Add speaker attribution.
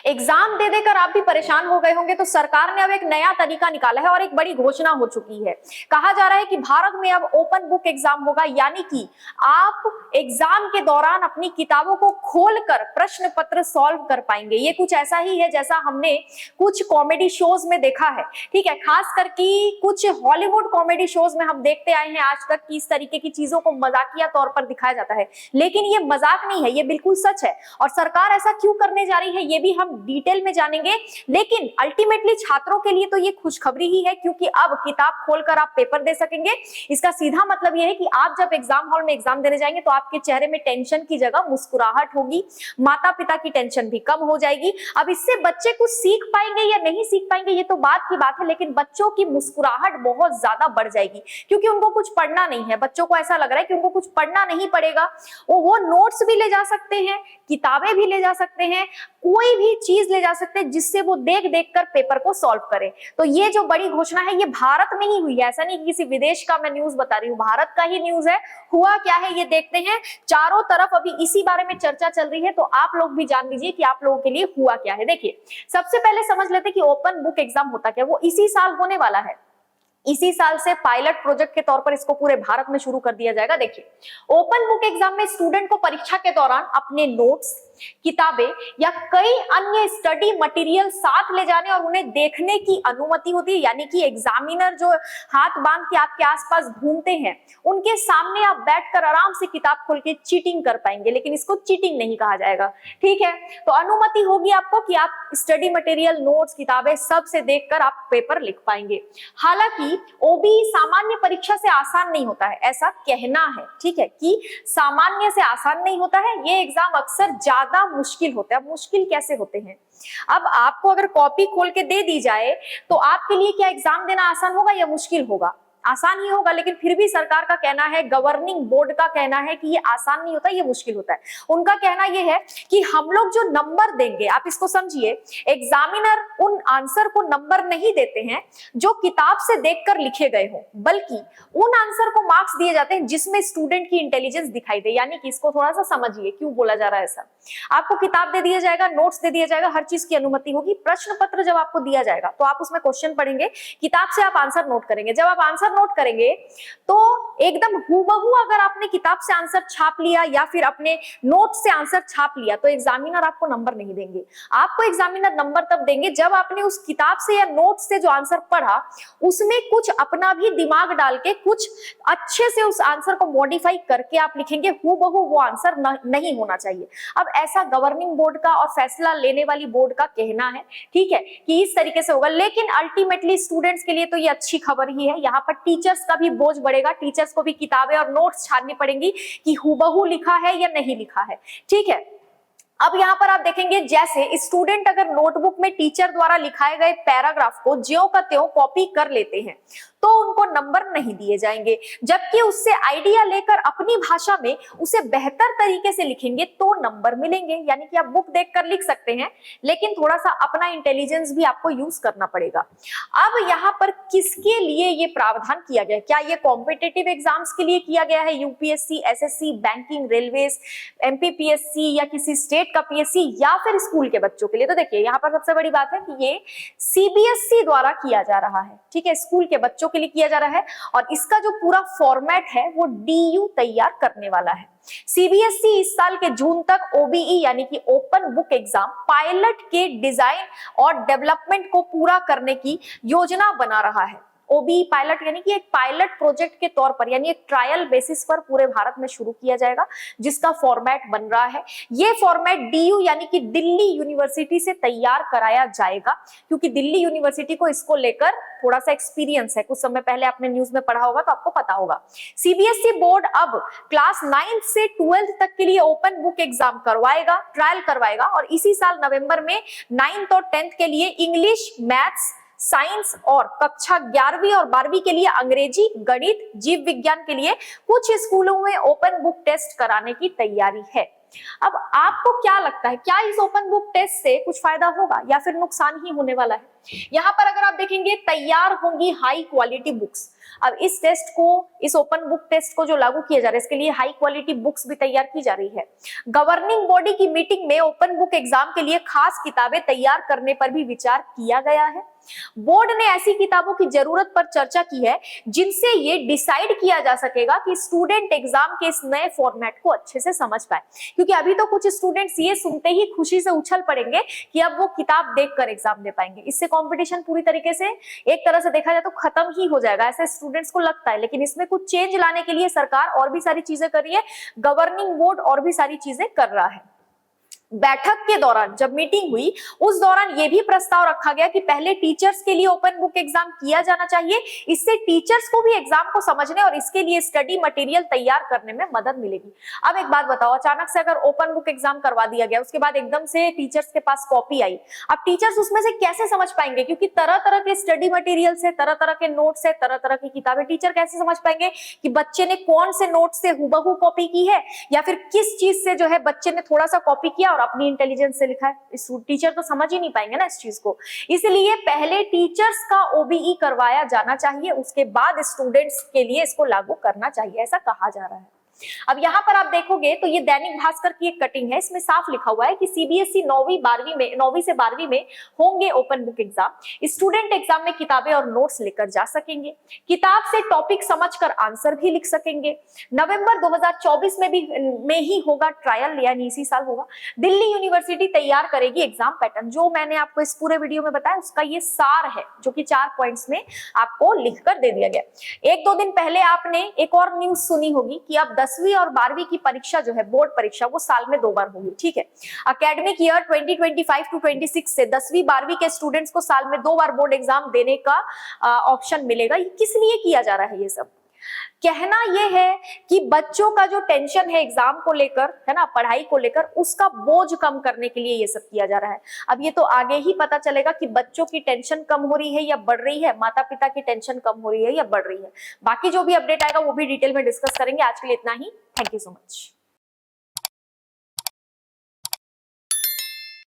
Speaker 1: Exam दे देकर आप भी परेशान हो गए होंगे, तो सरकार ने अब एक नया तरीका निकाला है और एक बड़ी घोषणा हो चुकी है। कहा जा रहा है कि भारत में अब ओपन बुक एग्जाम होगा, यानी कि आप एग्जाम के दौरान अपनी किताबों को खोलकर प्रश्न पत्र सॉल्व कर पाएंगे। ये कुछ ऐसा ही है जैसा हमने कुछ कॉमेडी शोज में देखा है, ठीक है, खास करके कुछ हॉलीवुड कॉमेडी शोज में हम देखते आए हैं आज तक कि इस तरीके की चीजों को मजाकिया तौर पर दिखाया जाता है, लेकिन ये मजाक नहीं है, ये बिल्कुल सच है। और सरकार ऐसा क्यों करने जा रही है ये भी हम डिटेल में जानेंगे, लेकिन अल्टीमेटली छात्रों के लिए तो ये खुशखबरी ही है, क्योंकि अब किताब खोलकर आप पेपर दे सकेंगे। इसका सीधा मतलब ये है कि आप जब एग्जाम हॉल में एग्जाम देने जाएंगे तो आपके चेहरे में टेंशन की जगह मुस्कुराहट होगी, माता पिता की टेंशन भी कम हो जाएगी। अब इससे बच्चे कुछ सीख पाएंगे या नहीं सीख पाएंगे ये तो बात की बात है, लेकिन बच्चों की मुस्कुराहट बहुत ज्यादा बढ़ जाएगी, क्योंकि उनको कुछ पढ़ना नहीं है। बच्चों को ऐसा लग रहा है कि उनको कुछ पढ़ना नहीं पड़ेगा, वो नोट्स भी ले जा सकते हैं, किताबें भी ले जा सकते हैं, कोई भी चीज ले जा सकते हैं जिससे वो देख देख कर पेपर को सॉल्व करें। तो ये जो बड़ी घोषणा है ये भारत में ही हुई है, ऐसा नहीं कि किसी विदेश का मैं न्यूज बता रही हूँ, भारत का ही न्यूज है। हुआ क्या है ये देखते हैं, चारों तरफ अभी इसी बारे में चर्चा चल रही है, तो आप लोग भी जान लीजिए कि आप लोगों के लिए हुआ क्या है। देखिए, सबसे पहले समझ लेते हैं कि ओपन बुक एग्जाम होता क्या, वो इसी साल होने वाला है। इसी साल से पायलट प्रोजेक्ट के तौर पर इसको पूरे भारत में शुरू कर दिया जाएगा। देखिए, ओपन बुक एग्जाम में स्टूडेंट को परीक्षा के दौरान अपने नोट्स, किताबें या कई अन्य स्टडी मटेरियल साथ ले जाने और उन्हें देखने की अनुमति होती है, यानी कि एग्जामिनर जो हाथ बांध के आपके आसपास घूमते हैं उनके सामने आप बैठकर आराम से किताब खोल के चीटिंग कर पाएंगे, लेकिन इसको चीटिंग नहीं कहा जाएगा, ठीक है। तो अनुमति होगी आपको कि आप स्टडी मटेरियल, नोट्स, किताबें सब से देखकर आप पेपर लिख पाएंगे। हालांकि ओबीई सामान्य परीक्षा से आसान नहीं होता है, ऐसा कहना है, ठीक है, कि सामान्य से आसान नहीं होता है, ये एग्जाम अक्सर ज्यादा मुश्किल होता है। अब मुश्किल कैसे होते हैं, अब आपको अगर कॉपी खोल के दे दी जाए तो आपके लिए क्या एग्जाम देना आसान होगा या मुश्किल होगा? आसान ही होगा, लेकिन फिर भी सरकार का कहना है, गवर्निंग बोर्ड का कहना है कि ये आसान नहीं होता, ये मुश्किल होता है। उनका कहना ये है कि हम लोग जो नंबर देंगे, आप इसको समझिए, एग्जामिनर उन आंसर को नंबर नहीं देते हैं जो किताब से देखकर लिखे गए हो, बल्कि उन आंसर को मार्क्स दिए जाते हैं जिसमें स्टूडेंट की इंटेलिजेंस दिखाई दे। यानी कि इसको थोड़ा सा समझिए क्यों बोला जा रहा है ऐसा। आपको किताब दे दिया जाएगा, नोट्स दे दिया जाएगा, हर चीज की अनुमति होगी। प्रश्न पत्र जब आपको दिया जाएगा तो आप उसमें क्वेश्चन पढ़ेंगे, किताब से आप आंसर नोट करेंगे। जब आप आंसर नोट करेंगे तो एकदम हूबहू अगर आपने किताब से आंसर छाप लिया या फिर अपने नोट से आंसर छाप लिया तो एग्जामिनर आपको नंबर नहीं देंगे। आपको एग्जामिनर नंबर तब देंगे जब आपने उस किताब से या नोट से जो आंसर पढ़ा उसमें कुछ अपना भी दिमाग डाल के कुछ अच्छे से उस आंसर को मॉडिफाई करके आप लिखेंगे। हूबहू वो आंसर नहीं होना चाहिए। अब ऐसा गवर्निंग बोर्ड का और फैसला लेने वाली बोर्ड का कहना है, ठीक है, कि इस तरीके से होगा। लेकिन अल्टीमेटली स्टूडेंट्स के लिए तो ये अच्छी खबर ही है। यहाँ पर टीचर्स का भी बोझ बढ़ेगा, टीचर्स को भी किताबें और नोट्स छाननी पड़ेंगी कि हूबहू लिखा है या नहीं लिखा है, ठीक है। अब यहाँ पर आप देखेंगे, जैसे स्टूडेंट अगर नोटबुक में टीचर द्वारा लिखाए गए पैराग्राफ को ज्यों का त्यों कॉपी कर लेते हैं तो उनको नंबर नहीं दिए जाएंगे, जबकि उससे आइडिया लेकर अपनी भाषा में उसे बेहतर तरीके से लिखेंगे तो नंबर मिलेंगे। यानी कि आप बुक देखकर लिख सकते हैं, लेकिन थोड़ा सा अपना इंटेलिजेंस भी आपको यूज करना पड़ेगा। अब यहाँ पर किसके लिए ये प्रावधान किया गया? क्या ये कॉम्पिटिटिव एग्जाम्स के लिए किया गया है, UPSC, SSC, banking, railways, MPPSC या किसी स्टेट का पीएससी, या फिर स्कूल के बच्चों के लिए? तो देखिए, यहाँ पर सबसे बड़ी बात है कि ये सीबीएसई द्वारा किया जा रहा है, ठीक है, स्कूल के बच्चों के लिए किया जा रहा है। और इसका जो पूरा फॉर्मेट है वो डीयू तैयार करने वाला है। सीबीएसई इस साल के जून तक ओबीई यानी कि ओपन बुक एग्जाम पायलट के डिजाइन और डेवलपमेंट को पूरा करने की योजना बना रहा है। ओबीई पायलट यानी कि एक पायलट प्रोजेक्ट के तौर पर, यानी एक ट्रायल बेसिस पर पूरे भारत में शुरू किया जाएगा, जिसका फॉर्मेट बन रहा है। ये फॉर्मेट डीयू यानी कि दिल्ली यूनिवर्सिटी से तैयार कराया जाएगा, क्योंकि दिल्ली यूनिवर्सिटी को इसको लेकर थोड़ा सा एक्सपीरियंस है। कुछ समय पहले आपने न्यूज में पढ़ा होगा तो आपको पता होगा। सीबीएसई बोर्ड अब क्लास 9 से 12 तक के लिए ओपन बुक एग्जाम करवाएगा, ट्रायल करवाएगा, और इसी साल नवंबर में 9th और 10th के लिए इंग्लिश, मैथ्स, साइंस और कक्षा 11वीं और 12वीं के लिए अंग्रेजी, गणित, जीव विज्ञान के लिए कुछ स्कूलों में ओपन बुक टेस्ट कराने की तैयारी है। अब आपको क्या लगता है, क्या इस ओपन बुक टेस्ट से कुछ फायदा होगा या फिर नुकसान ही होने वाला है? यहाँ पर अगर आप देखेंगे तैयार होंगी हाई क्वालिटी बुक्स। अब इस टेस्ट को, इस ओपन बुक टेस्ट को जो लागू किया जा रहा है, इसके लिए हाई क्वालिटी बुक्स भी तैयार की जा रही है। गवर्निंग बॉडी की मीटिंग में ओपन बुक एग्जाम के लिए खास किताबें तैयार करने पर भी विचार किया गया है। बोर्ड ने ऐसी किताबों की जरूरत पर चर्चा की है जिनसे ये डिसाइड किया जा सकेगा कि स्टूडेंट एग्जाम के इस नए फॉर्मेट को अच्छे से समझ पाए, क्योंकि अभी तो कुछ स्टूडेंट्स ये सुनते ही खुशी से उछल पड़ेंगे कि अब वो किताब देखकर एग्जाम दे पाएंगे। इससे कंपटीशन पूरी तरीके से, एक तरह से देखा जाए तो खत्म ही हो जाएगा, ऐसे स्टूडेंट्स को लगता है। लेकिन इसमें कुछ चेंज लाने के लिए सरकार और भी सारी चीजें कर रही है, गवर्निंग बोर्ड और भी सारी चीजें कर रहा है। बैठक के दौरान जब मीटिंग हुई, उस दौरान यह भी प्रस्ताव रखा गया कि पहले टीचर्स के लिए ओपन बुक एग्जाम किया जाना चाहिए। इससे टीचर्स को भी एग्जाम को समझने और इसके लिए स्टडी मटेरियल तैयार करने में मदद मिलेगी। अब एक बात बताओ, अचानक से अगर ओपन बुक एग्जाम करवा दिया गया, उसके बाद एकदम से टीचर्स के पास कॉपी आई, अब टीचर्स उसमें से कैसे समझ पाएंगे? क्योंकि तरह तरह के स्टडी मटेरियल से, तरह तरह के नोट से, तरह तरह की किताबें, टीचर कैसे समझ पाएंगे कि बच्चे ने कौन से नोट से हुबहू कॉपी की है या फिर किस चीज से जो है बच्चे ने थोड़ा सा कॉपी किया और अपनी इंटेलिजेंस से लिखा है? टीचर तो समझ ही नहीं पाएंगे ना इस चीज को। इसलिए पहले टीचर्स का ओबीई करवाया जाना चाहिए, उसके बाद स्टूडेंट्स के लिए इसको लागू करना चाहिए, ऐसा कहा जा रहा है। अब यहाँ पर आप देखोगे तो ये दैनिक भास्कर की एक कटिंग है, इसमें साफ लिखा हुआ है कि सीबीएसई 9वीं से 12वीं में होंगे open book exam. Student exam में किताबें और नोट्स लेकर जा सकेंगे, किताब से टॉपिक समझकर आंसर भी लिख सकेंगे। नवंबर 2024 में ही होगा ट्रायल, यानी इसी साल होगा। दिल्ली यूनिवर्सिटी तैयार करेगी एग्जाम पैटर्न। जो मैंने आपको इस पूरे वीडियो में बताया उसका ये सार है, जो कि 4 पॉइंट्स में आपको लिखकर दे दिया गया। 1-2 दिन पहले आपने एक और न्यूज सुनी होगी कि अब 10वीं और 12वीं की परीक्षा जो है, बोर्ड परीक्षा, वो साल में 2 बार होगी। ठीक है, एकेडमिक ईयर 2025 टू 26 से 10वीं 12वीं के स्टूडेंट्स को साल में 2 बार बोर्ड एग्जाम देने का ऑप्शन मिलेगा। ये किस लिए किया जा रहा है? ये सब कहना यह है कि बच्चों का जो टेंशन है एग्जाम को लेकर, है ना, पढ़ाई को लेकर, उसका बोझ कम करने के लिए ये सब किया जा रहा है। अब ये तो आगे ही पता चलेगा कि बच्चों की टेंशन कम हो रही है या बढ़ रही है, माता पिता की टेंशन कम हो रही है या बढ़ रही है। बाकी जो भी अपडेट आएगा वो भी डिटेल में डिस्कस करेंगे। आज के लिए इतना ही। Thank you so much.